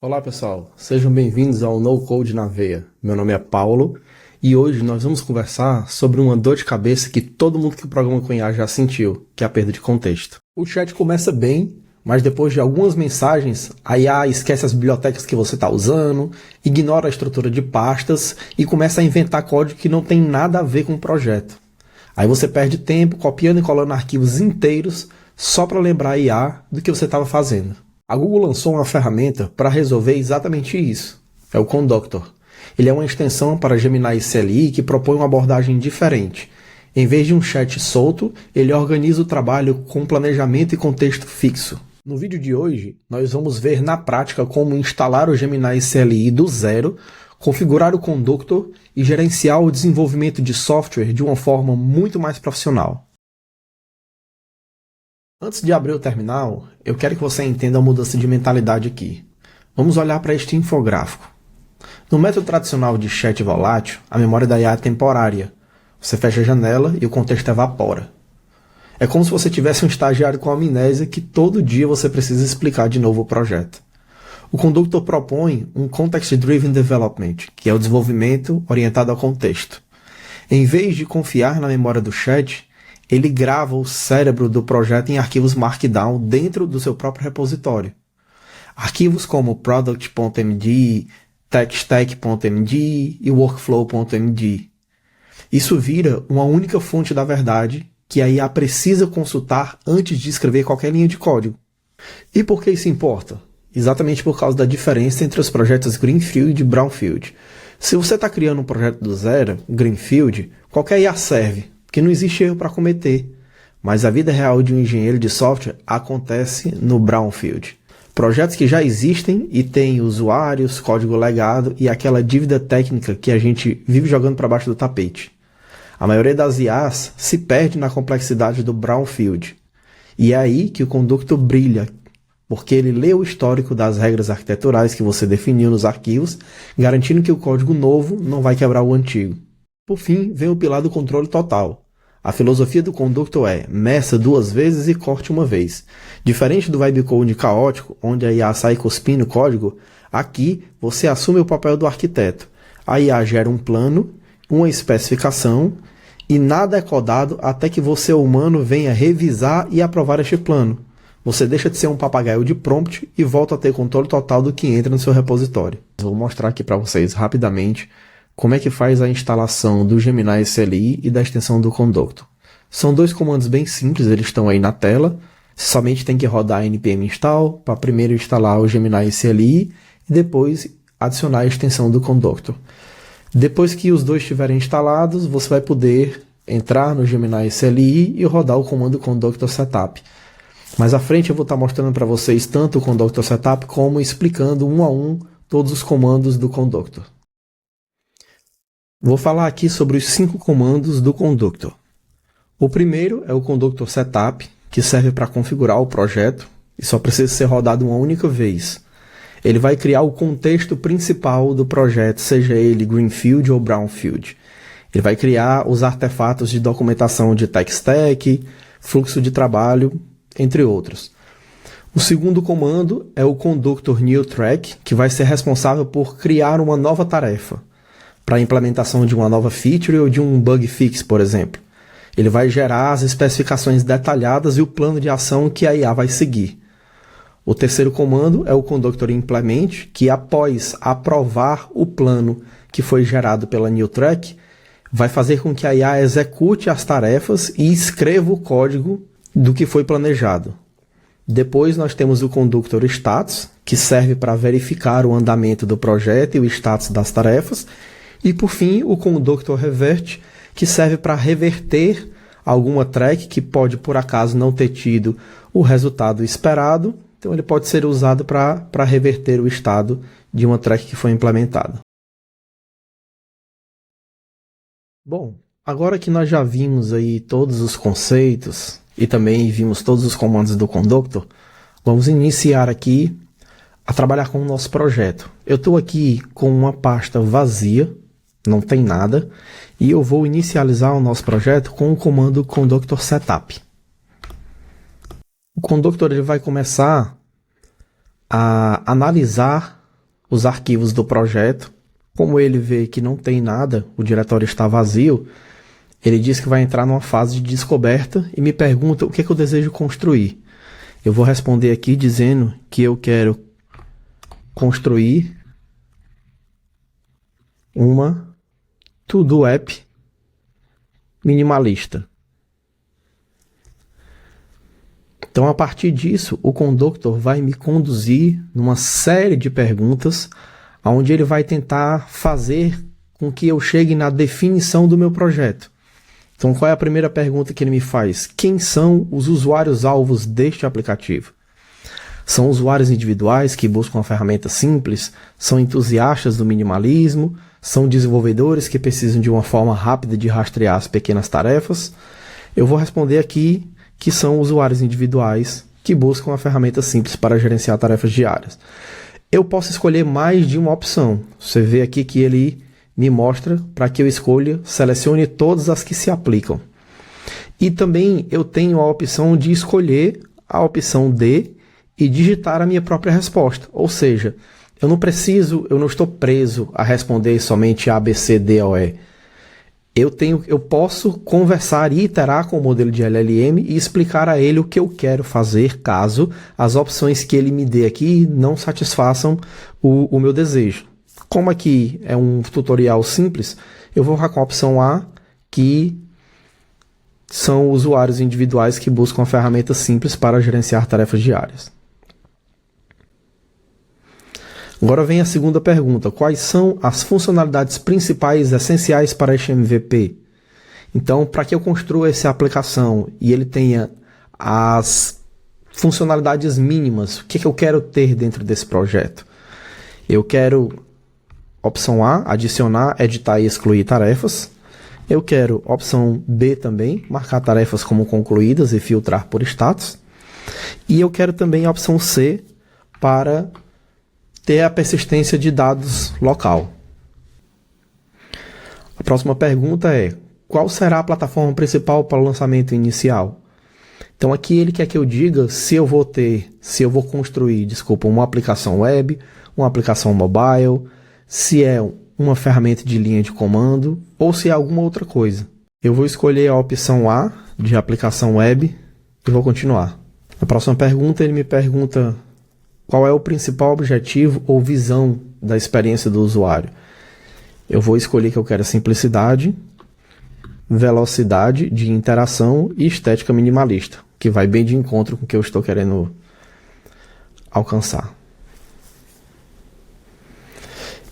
Olá pessoal, sejam bem-vindos ao No Code na Veia. Meu nome é Paulo e hoje nós vamos conversar sobre uma dor de cabeça que todo mundo que programa com IA já sentiu, que é a perda de contexto. O chat começa bem, mas depois de algumas mensagens, a IA esquece as bibliotecas que você está usando, ignora a estrutura de pastas e começa a inventar código que não tem nada a ver com o projeto. Aí você perde tempo copiando e colando arquivos inteiros só para lembrar a IA do que você estava fazendo. A Google lançou uma ferramenta para resolver exatamente isso. É o Conductor. Ele é uma extensão para Gemini CLI que propõe uma abordagem diferente. Em vez de um chat solto, ele organiza o trabalho com planejamento e contexto fixo. No vídeo de hoje, nós vamos ver na prática como instalar o Gemini CLI do zero, configurar o Conductor e gerenciar o desenvolvimento de software de uma forma muito mais profissional. Antes de abrir o terminal, eu quero que você entenda a mudança de mentalidade aqui. Vamos olhar para este infográfico. No método tradicional de chat volátil, a memória da IA é temporária. Você fecha a janela e o contexto evapora. É como se você tivesse um estagiário com amnésia que todo dia você precisa explicar de novo o projeto. O Conductor propõe um Context Driven Development, que é o desenvolvimento orientado ao contexto. Em vez de confiar na memória do chat, ele grava o cérebro do projeto em arquivos Markdown dentro do seu próprio repositório. Arquivos como product.md, techstack.md e workflow.md. Isso vira uma única fonte da verdade que a IA precisa consultar antes de escrever qualquer linha de código. E por que isso importa? Exatamente por causa da diferença entre os projetos Greenfield e Brownfield. Se você está criando um projeto do zero, Greenfield, qualquer IA serve, porque não existe erro para cometer. Mas a vida real de um engenheiro de software acontece no Brownfield. Projetos que já existem e têm usuários, código legado e aquela dívida técnica que a gente vive jogando para baixo do tapete. A maioria das IAs se perde na complexidade do Brownfield. E é aí que o Conductor brilha, porque ele lê o histórico das regras arquiteturais que você definiu nos arquivos, garantindo que o código novo não vai quebrar o antigo. Por fim, vem o pilar do controle total. A filosofia do Conductor é meça 2 vezes e corte 1 vez. Diferente do vibe code caótico, onde a IA sai cuspindo o código, aqui você assume o papel do arquiteto. A IA gera um plano, uma especificação, e nada é codado até que você, humano, venha revisar e aprovar este plano. Você deixa de ser um papagaio de prompt e volta a ter controle total do que entra no seu repositório. Vou mostrar aqui para vocês rapidamente como é que faz a instalação do Gemini CLI e da extensão do Conductor. São 2 comandos bem simples, eles estão aí na tela. Você somente tem que rodar npm install para primeiro instalar o Gemini CLI e depois adicionar a extensão do Conductor. Depois que os dois estiverem instalados, você vai poder entrar no Gemini CLI e rodar o comando Conductor Setup. Mais à frente eu vou estar mostrando para vocês tanto o Conductor Setup como explicando um a um todos os comandos do Conductor. Vou falar aqui sobre os 5 comandos do Conductor. O primeiro é o Conductor Setup, que serve para configurar o projeto e só precisa ser rodado uma única vez. Ele vai criar o contexto principal do projeto, seja ele Greenfield ou Brownfield. Ele vai criar os artefatos de documentação de tech stack, fluxo de trabalho, entre outros. O segundo comando é o Conductor New Track, que vai ser responsável por criar uma nova tarefa para a implementação de uma nova feature ou de um bug fix, por exemplo. Ele vai gerar as especificações detalhadas e o plano de ação que a IA vai seguir. O terceiro comando é o Conductor Implement, que após aprovar o plano que foi gerado pela New Track, vai fazer com que a IA execute as tarefas e escreva o código do que foi planejado. Depois nós temos o Conductor Status, que serve para verificar o andamento do projeto e o status das tarefas. E por fim, o Conductor Revert, que serve para reverter alguma track que pode por acaso não ter tido o resultado esperado. Então ele pode ser usado para reverter o estado de uma track que foi implementada. Bom, agora que nós já vimos aí todos os conceitos e também vimos todos os comandos do Conductor, vamos iniciar aqui a trabalhar com o nosso projeto. Eu estou aqui com uma pasta vazia, não tem nada, e eu vou inicializar o nosso projeto com o comando Conductor Setup. O Conductor ele vai começar a analisar os arquivos do projeto. Como ele vê que não tem nada, o diretório está vazio, ele diz que vai entrar numa fase de descoberta e me pergunta o que eu desejo construir. Eu vou responder aqui dizendo que eu quero construir uma to-do app minimalista. Então, a partir disso, o Conductor vai me conduzir numa série de perguntas, onde ele vai tentar fazer com que eu chegue na definição do meu projeto. Então, qual é a primeira pergunta que ele me faz? Quem são os usuários-alvos deste aplicativo? São usuários individuais que buscam uma ferramenta simples? São entusiastas do minimalismo? São desenvolvedores que precisam de uma forma rápida de rastrear as pequenas tarefas? Eu vou responder aqui que são usuários individuais que buscam uma ferramenta simples para gerenciar tarefas diárias. Eu posso escolher mais de uma opção. Você vê aqui que ele me mostra para que eu escolha, selecione todas as que se aplicam. E também eu tenho a opção de escolher a opção D e digitar a minha própria resposta. Ou seja, eu não estou preso a responder somente A, B, C, D ou E. Eu posso conversar e iterar com o modelo de LLM e explicar a ele o que eu quero fazer caso as opções que ele me dê aqui não satisfaçam o meu desejo. Como aqui é um tutorial simples, eu vou ficar com a opção A, que são usuários individuais que buscam uma ferramenta simples para gerenciar tarefas diárias. Agora vem a segunda pergunta. Quais são as funcionalidades principais essenciais para este MVP? Então, para que eu construa essa aplicação e ele tenha as funcionalidades mínimas, o que eu quero ter dentro desse projeto? Eu quero, opção A, adicionar, editar e excluir tarefas. Eu quero, opção B também, marcar tarefas como concluídas e filtrar por status. E eu quero também a opção C para ter a persistência de dados local. A próxima pergunta é: qual será a plataforma principal para o lançamento inicial? Então aqui ele quer que eu diga se eu vou construir, uma aplicação web, uma aplicação mobile, se é uma ferramenta de linha de comando ou se é alguma outra coisa. Eu vou escolher a opção A de aplicação web e vou continuar. Na próxima pergunta ele me pergunta qual é o principal objetivo ou visão da experiência do usuário. Eu vou escolher que eu quero simplicidade, velocidade de interação e estética minimalista, que vai bem de encontro com o que eu estou querendo alcançar.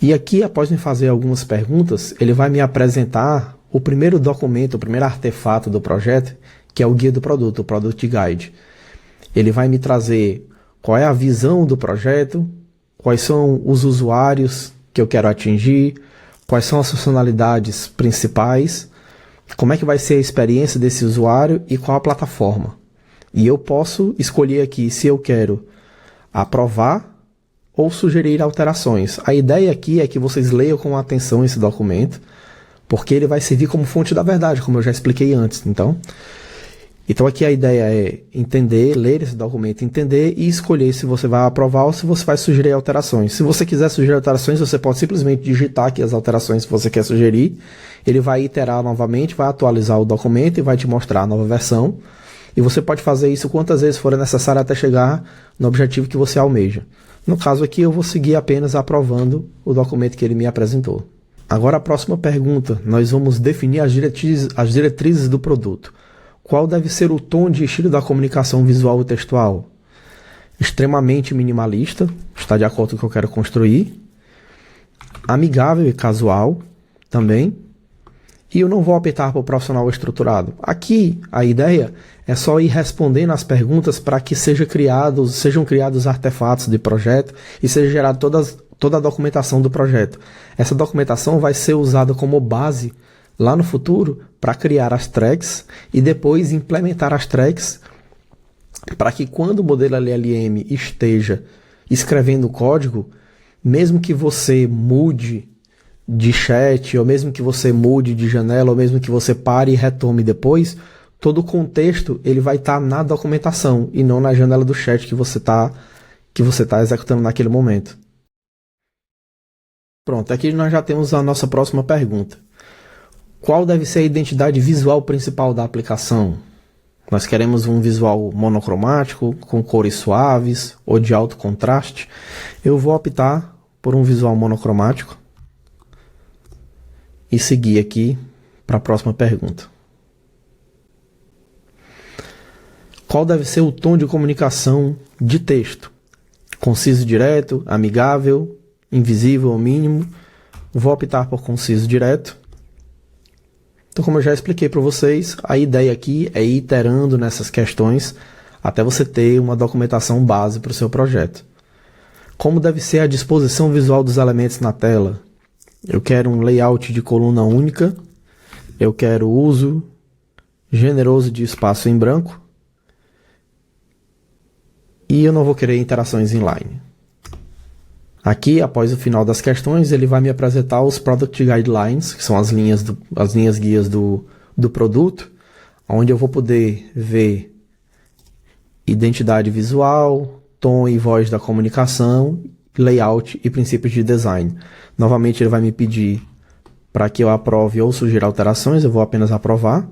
E aqui, após me fazer algumas perguntas, ele vai me apresentar o primeiro documento, o primeiro artefato do projeto, que é o guia do produto, o Product Guide. Ele vai me trazer qual é a visão do projeto, quais são os usuários que eu quero atingir, quais são as funcionalidades principais, como é que vai ser a experiência desse usuário e qual a plataforma. E eu posso escolher aqui se eu quero aprovar ou sugerir alterações. A ideia aqui é que vocês leiam com atenção esse documento, porque ele vai servir como fonte da verdade, como eu já expliquei antes. Então aqui a ideia é entender, ler esse documento, entender e escolher se você vai aprovar ou se você vai sugerir alterações. Se você quiser sugerir alterações, você pode simplesmente digitar aqui as alterações que você quer sugerir. Ele vai iterar novamente, vai atualizar o documento e vai te mostrar a nova versão. E você pode fazer isso quantas vezes for necessário até chegar no objetivo que você almeja. No caso aqui, eu vou seguir apenas aprovando o documento que ele me apresentou. Agora a próxima pergunta, nós vamos definir as diretrizes do produto. Qual deve ser o tom de estilo da comunicação visual e textual? Extremamente minimalista, está de acordo com o que eu quero construir. Amigável e casual, também. E eu não vou optar por profissional estruturado. Aqui, a ideia é só ir respondendo as perguntas para que sejam criados artefatos de projeto e seja gerada toda a documentação do projeto. Essa documentação vai ser usada como base lá no futuro para criar as tracks e depois implementar as tracks para que quando o modelo LLM esteja escrevendo o código, mesmo que você mude de chat, ou mesmo que você mude de janela, ou mesmo que você pare e retome depois, todo o contexto ele vai estar na documentação e não na janela do chat que você tá executando naquele momento. Pronto, aqui nós já temos a nossa próxima pergunta. Qual deve ser a identidade visual principal da aplicação? Nós queremos um visual monocromático, com cores suaves ou de alto contraste. Eu vou optar por um visual monocromático e seguir aqui para a próxima pergunta. Qual deve ser o tom de comunicação de texto? Conciso direto, amigável, invisível ao mínimo? Vou optar por conciso direto. Então, como eu já expliquei para vocês, a ideia aqui é ir iterando nessas questões até você ter uma documentação base para o seu projeto. Como deve ser a disposição visual dos elementos na tela? Eu quero um layout de coluna única, eu quero uso generoso de espaço em branco e eu não vou querer interações inline. Aqui, após o final das questões, ele vai me apresentar os Product Guidelines, que são as linhas guias do produto, onde eu vou poder ver identidade visual, tom e voz da comunicação, layout e princípios de design. Novamente, ele vai me pedir para que eu aprove ou sugira alterações, eu vou apenas aprovar.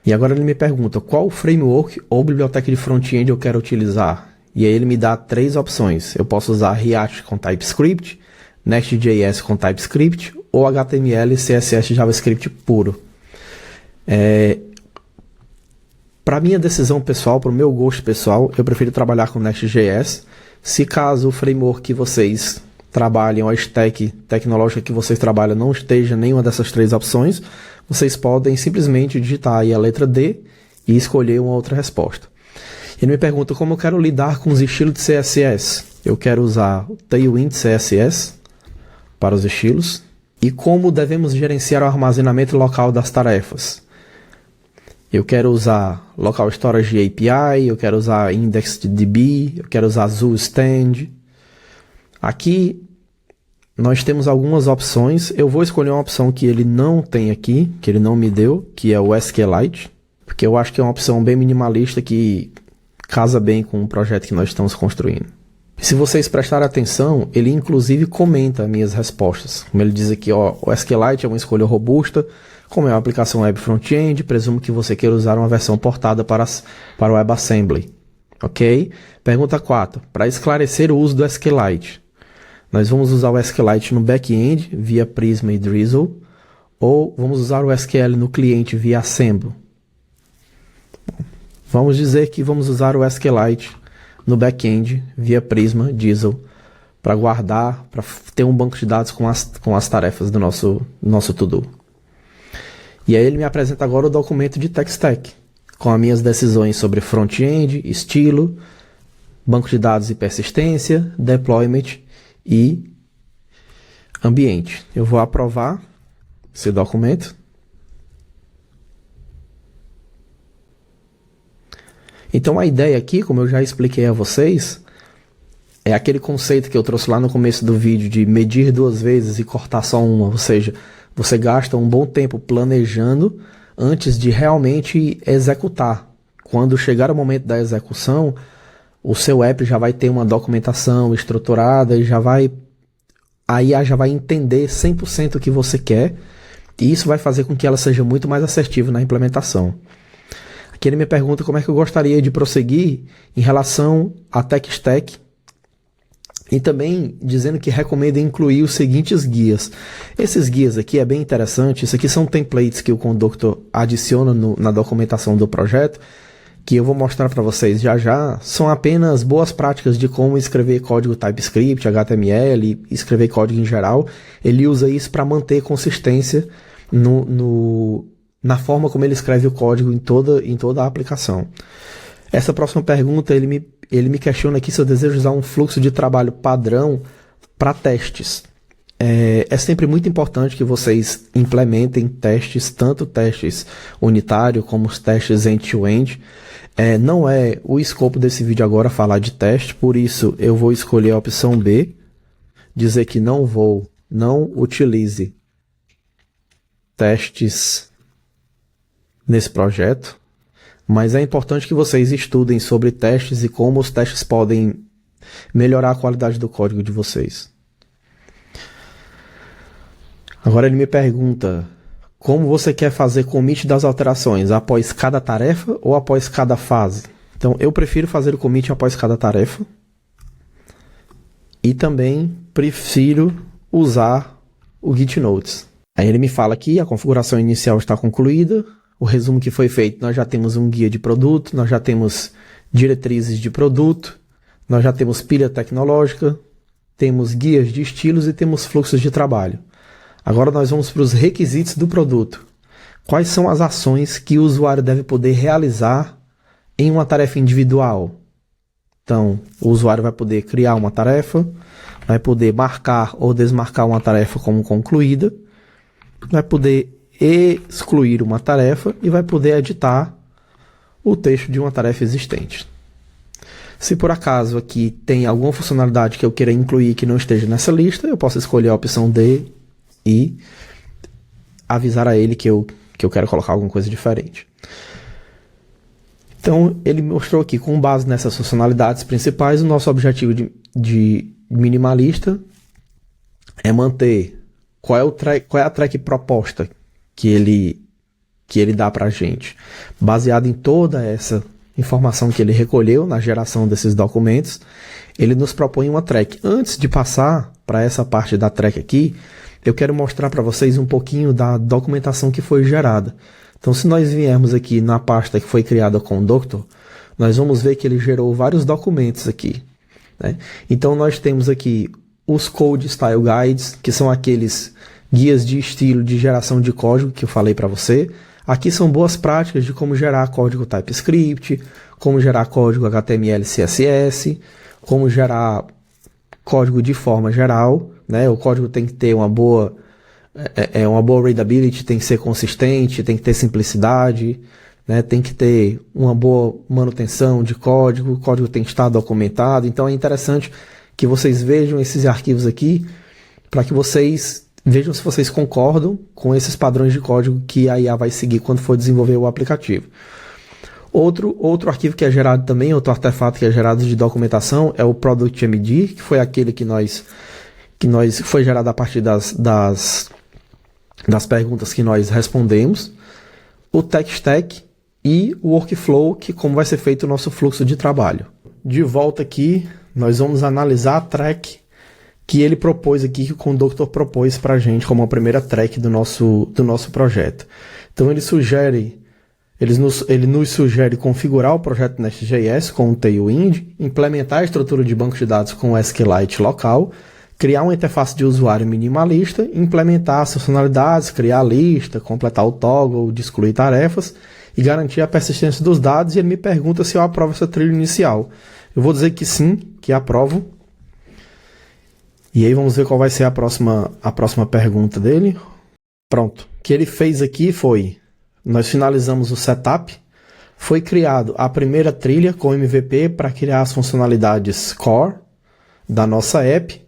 E agora ele me pergunta qual framework ou biblioteca de front-end eu quero utilizar. E aí ele me dá 3 opções. Eu posso usar React com TypeScript, Next.js com TypeScript ou HTML e CSS JavaScript puro. Para minha decisão pessoal, para o meu gosto pessoal, eu prefiro trabalhar com Next.js. Se caso o framework que vocês trabalham, a stack tecnológica que vocês trabalham não esteja nenhuma dessas 3 opções, vocês podem simplesmente digitar aí a letra D e escolher uma outra resposta. Ele me pergunta como eu quero lidar com os estilos de CSS. Eu quero usar o Tailwind CSS para os estilos. E como devemos gerenciar o armazenamento local das tarefas. Eu quero usar Local Storage API, eu quero usar IndexedDB, eu quero usar ZooStand. Aqui nós temos algumas opções. Eu vou escolher uma opção que ele não tem aqui, que ele não me deu, que é o SQLite, porque eu acho que é uma opção bem minimalista que casa bem com o projeto que nós estamos construindo. Se vocês prestarem atenção, ele inclusive comenta minhas respostas. Como ele diz aqui, ó, o SQLite é uma escolha robusta, como é uma aplicação web front-end, presumo que você queira usar uma versão portada para o WebAssembly. Ok? Pergunta 4. Para esclarecer o uso do SQLite, nós vamos usar o SQLite no back-end via Prisma e Drizzle, ou vamos usar o SQL no cliente via Assemble. Vamos dizer que vamos usar o SQLite no back-end via Prisma, Drizzle, para guardar, para ter um banco de dados com as tarefas do nosso to-do. E aí ele me apresenta agora o documento de tech stack, com as minhas decisões sobre front-end, estilo, banco de dados e persistência, deployment e ambiente. Eu vou aprovar esse documento. Então a ideia aqui, como eu já expliquei a vocês, é aquele conceito que eu trouxe lá no começo do vídeo de medir 2 vezes e cortar só uma, ou seja, você gasta um bom tempo planejando antes de realmente executar. Quando chegar o momento da execução, o seu app já vai ter uma documentação estruturada e já vai entender 100% o que você quer, e isso vai fazer com que ela seja muito mais assertiva na implementação. Aqui ele me pergunta como é que eu gostaria de prosseguir em relação à tech stack e também dizendo que recomenda incluir os seguintes guias. Esses guias aqui é bem interessante, isso aqui são templates que o Conductor adiciona na documentação do projeto, que eu vou mostrar para vocês já já. São apenas boas práticas de como escrever código TypeScript, HTML, escrever código em geral. Ele usa isso para manter consistência na forma como ele escreve o código em toda a aplicação. Essa próxima pergunta, ele me questiona aqui se eu desejo usar um fluxo de trabalho padrão para testes. É sempre muito importante que vocês implementem testes, tanto testes unitário como os testes end-to-end. Não é o escopo desse vídeo agora falar de teste, por isso eu vou escolher a opção B, dizer que não utilize testes nesse projeto, mas é importante que vocês estudem sobre testes e como os testes podem melhorar a qualidade do código de vocês. Agora ele me pergunta, como você quer fazer commit das alterações? Após cada tarefa ou após cada fase? Então, eu prefiro fazer o commit após cada tarefa. E também prefiro usar o Git Notes. Aí ele me fala que a configuração inicial está concluída. O resumo que foi feito, nós já temos um guia de produto, nós já temos diretrizes de produto, nós já temos pilha tecnológica, temos guias de estilos e temos fluxos de trabalho. Agora nós vamos para os requisitos do produto. Quais são as ações que o usuário deve poder realizar em uma tarefa individual? Então, o usuário vai poder criar uma tarefa, vai poder marcar ou desmarcar uma tarefa como concluída, vai poder excluir uma tarefa e vai poder editar o texto de uma tarefa existente. Se por acaso aqui tem alguma funcionalidade que eu queira incluir que não esteja nessa lista, eu posso escolher a opção D e avisar a ele que eu quero colocar alguma coisa diferente. Então, ele mostrou aqui, com base nessas funcionalidades principais, o nosso objetivo de minimalista é manter qual é a track proposta que ele dá para a gente. Baseado em toda essa informação que ele recolheu na geração desses documentos, ele nos propõe uma track. Antes de passar para essa parte da track aqui, eu quero mostrar para vocês um pouquinho da documentação que foi gerada. Então, se nós viermos aqui na pasta que foi criada com o Doctor, nós vamos ver que ele gerou vários documentos aqui, né? Então, nós temos aqui os Code Style Guides, que são aqueles guias de estilo de geração de código que eu falei para você. Aqui são boas práticas de como gerar código TypeScript, como gerar código HTML, CSS, como gerar código de forma geral, né? O código tem que ter uma boa readability, tem que ser consistente, tem que ter simplicidade, né? Tem que ter uma boa manutenção de código, o código tem que estar documentado. Então é interessante que vocês vejam esses arquivos aqui para que vocês vejam se vocês concordam com esses padrões de código que a IA vai seguir quando for desenvolver o aplicativo. Outro arquivo que é gerado também, outro artefato que é gerado de documentação é o ProductMD, que foi aquele que foi gerado a partir das perguntas que nós respondemos, o Tech Stack e o Workflow, que como vai ser feito o nosso fluxo de trabalho. De volta aqui, nós vamos analisar a track que ele propôs aqui, que o Conductor propôs para a gente como a primeira track do nosso projeto. Então ele nos sugere configurar o projeto Nest.js com o Tailwind, implementar a estrutura de banco de dados com o SQLite local, criar uma interface de usuário minimalista, implementar as funcionalidades, criar a lista, completar o toggle, de excluir tarefas e garantir a persistência dos dados. E ele me pergunta se eu aprovo essa trilha inicial. Eu vou dizer que sim, que aprovo. E aí vamos ver qual vai ser a próxima pergunta dele. Pronto. O que ele fez aqui foi, nós finalizamos o setup, foi criado a primeira trilha com MVP para criar as funcionalidades core da nossa app.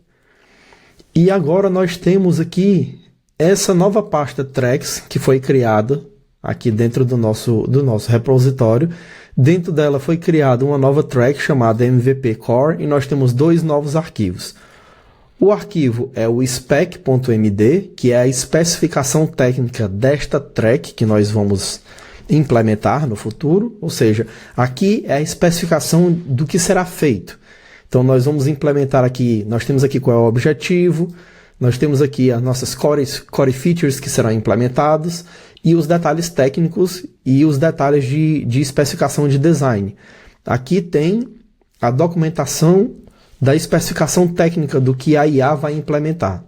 E agora nós temos aqui essa nova pasta tracks que foi criada aqui dentro do nosso repositório. Dentro dela foi criada uma nova track chamada MVP Core e nós temos dois novos arquivos. O arquivo é o spec.md, que é a especificação técnica desta track que nós vamos implementar no futuro. Ou seja, aqui é a especificação do que será feito. Então nós vamos implementar aqui, nós temos aqui qual é o objetivo, nós temos aqui as nossas core features que serão implementados e os detalhes técnicos e os detalhes de especificação de design. Aqui tem a documentação da especificação técnica do que a IA vai implementar.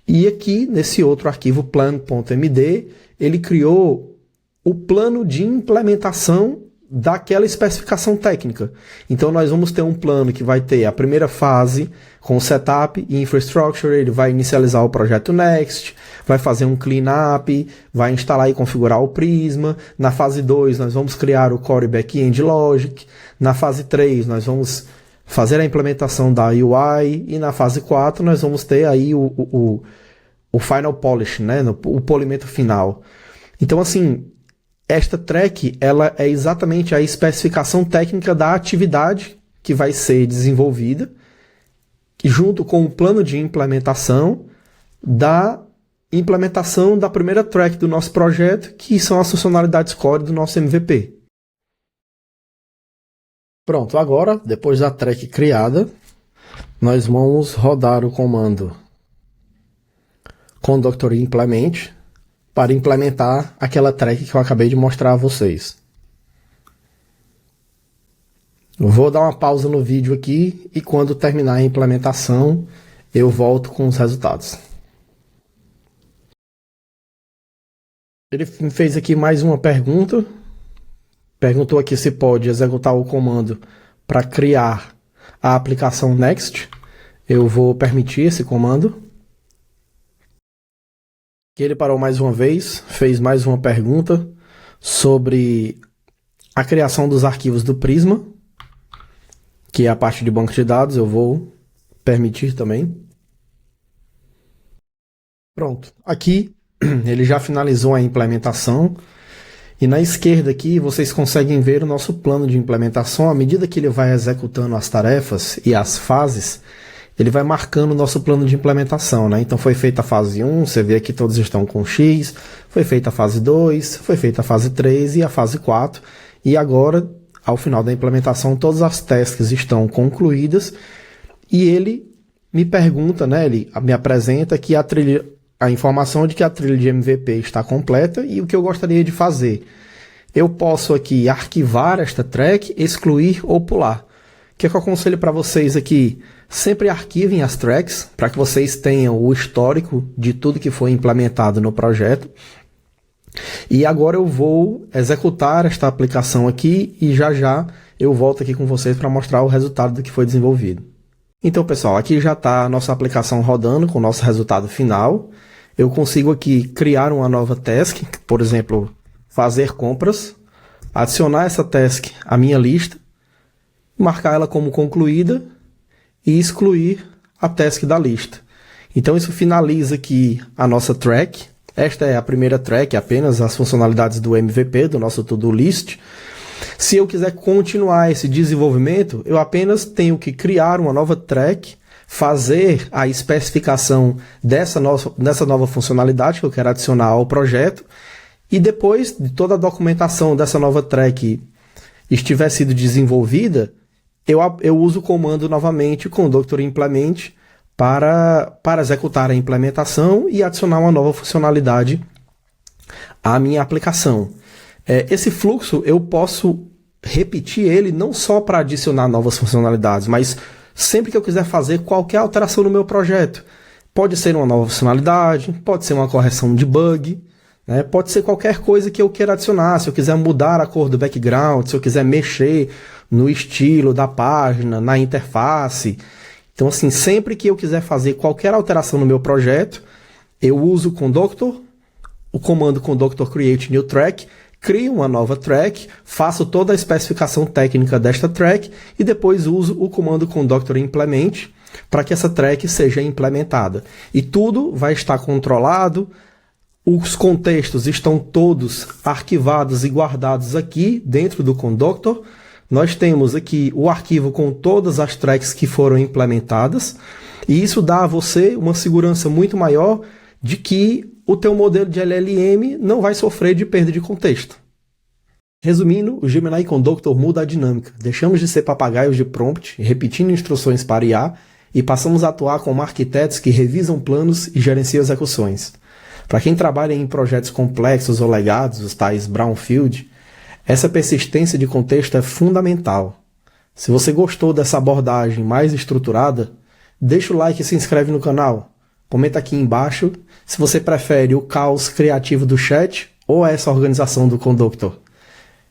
E aqui, nesse outro arquivo plan.md, ele criou o plano de implementação daquela especificação técnica. Então nós vamos ter um plano que vai ter a primeira fase com setup e infrastructure, ele vai inicializar o projeto Next, vai fazer um cleanup, vai instalar e configurar o Prisma. Na fase 2 nós vamos criar o Core Backend Logic. Na fase 3 nós vamos fazer a implementação da UI e na fase 4 nós vamos ter aí o final polish, né? O polimento final. Então assim, esta track ela é exatamente a especificação técnica da atividade que vai ser desenvolvida, junto com o plano de implementação implementação da primeira track do nosso projeto, que são as funcionalidades core do nosso MVP. Pronto, agora, depois da track criada, nós vamos rodar o comando conductor implement para implementar aquela track que eu acabei de mostrar a vocês. Eu vou dar uma pausa no vídeo aqui e quando terminar a implementação, eu volto com os resultados. Ele me fez aqui mais uma pergunta. Perguntou aqui se pode executar o comando para criar a aplicação Next. Eu vou permitir esse comando. Ele parou mais uma vez, fez mais uma pergunta sobre a criação dos arquivos do Prisma, que é a parte de banco de dados. Eu vou permitir também. Pronto, aqui ele já finalizou a implementação. E na esquerda aqui vocês conseguem ver o nosso plano de implementação. À medida que ele vai executando as tarefas e as fases, ele vai marcando o nosso plano de implementação, né? Então foi feita a fase 1, você vê que todos estão com X, foi feita a fase 2, foi feita a fase 3 e a fase 4. E agora, ao final da implementação, todas as tasks estão concluídas. E ele me pergunta, né? Ele me apresenta que a informação de que a trilha de MVP está completa e o que eu gostaria de fazer. Eu posso aqui arquivar esta track, excluir ou pular. O que eu aconselho para vocês aqui? Sempre arquivem as tracks para que vocês tenham o histórico de tudo que foi implementado no projeto. E agora eu vou executar esta aplicação aqui e já eu volto aqui com vocês para mostrar o resultado do que foi desenvolvido. Então, pessoal, aqui já está a nossa aplicação rodando com o nosso resultado final. Eu consigo aqui criar uma nova task, por exemplo, fazer compras, adicionar essa task à minha lista, marcar ela como concluída e excluir a task da lista. Então isso finaliza aqui a nossa track. Esta é a primeira track, apenas as funcionalidades do MVP, do nosso to-do list. Se eu quiser continuar esse desenvolvimento, eu apenas tenho que criar uma nova track, fazer a especificação dessa nova funcionalidade que eu quero adicionar ao projeto, e depois de toda a documentação dessa nova track estiver sido desenvolvida, eu uso o comando novamente conductor implement para executar a implementação e adicionar uma nova funcionalidade à minha aplicação. Esse fluxo eu posso repetir ele não só para adicionar novas funcionalidades, mas sempre que eu quiser fazer qualquer alteração no meu projeto. Pode ser uma nova funcionalidade, pode ser uma correção de bug, né? Pode ser qualquer coisa que eu queira adicionar. Se eu quiser mudar a cor do background, se eu quiser mexer no estilo da página, na interface. Então, assim, sempre que eu quiser fazer qualquer alteração no meu projeto, eu uso o conductor, o comando conductor create new track, crio uma nova track, faço toda a especificação técnica desta track e depois uso o comando conductor implement para que essa track seja implementada. E tudo vai estar controlado, os contextos estão todos arquivados e guardados aqui dentro do conductor. Nós temos aqui o arquivo com todas as tracks que foram implementadas e isso dá a você uma segurança muito maior de que o teu modelo de LLM não vai sofrer de perda de contexto. Resumindo, o Gemini Conductor muda a dinâmica. Deixamos de ser papagaios de prompt, repetindo instruções para IA, e passamos a atuar como arquitetos que revisam planos e gerenciam execuções. Para quem trabalha em projetos complexos ou legados, os tais brownfield, essa persistência de contexto é fundamental. Se você gostou dessa abordagem mais estruturada, deixa o like e se inscreve no canal. Comenta aqui embaixo se você prefere o caos criativo do chat ou essa organização do Conductor.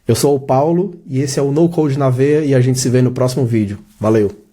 Eu sou o Paulo e esse é o No Code na Veia e a gente se vê no próximo vídeo. Valeu!